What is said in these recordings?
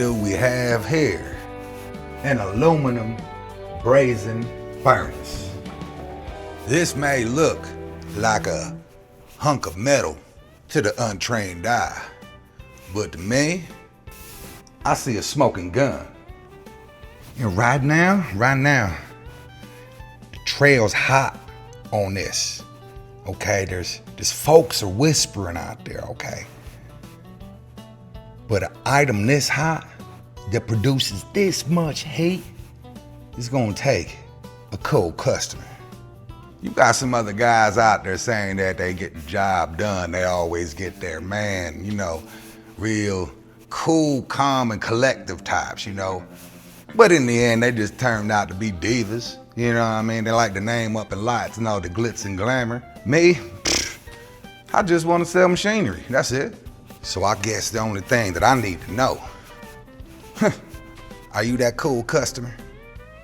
do we have here? An aluminum brazing furnace. This may look like a hunk of metal to the untrained eye, but to me, I see a smoking gun. And right now, the trail's hot on this, okay? There's folks are whispering out there, okay? But an item this hot that produces this much heat is gonna take a cold customer. You got some other guys out there saying that they get the job done. They always get there, man, you know, real cool, calm, and collective types, you know. But in the end, they just turned out to be divas. You know what I mean? They like to name up in lights and all the glitz and glamour. Me, I just want to sell machinery, that's it. So I guess the only thing that I need to know, are you that cool customer?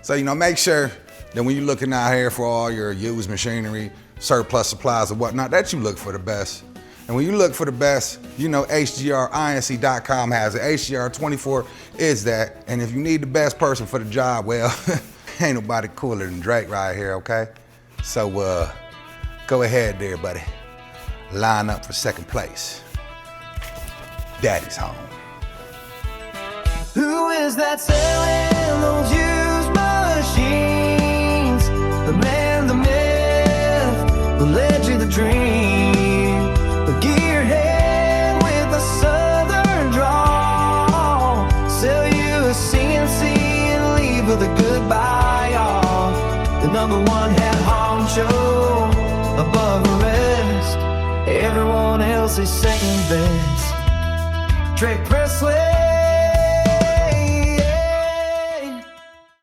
So, you know, make sure that when you're looking out here for all your used machinery, surplus supplies and whatnot, that you look for the best. And when you look for the best, you know HGR24.com has it. HGR24 is that. And if you need the best person for the job, well, ain't nobody cooler than Drake right here, okay? So go ahead there, buddy. Line up for second place. Daddy's home. Who is that selling those used machines? The man, the myth, the legend, the dream. The gearhead with a southern drawl. Sell you a CNC and leave with a goodbye, y'all. The number one head honcho above the rest. Everyone else is second best. Pressley.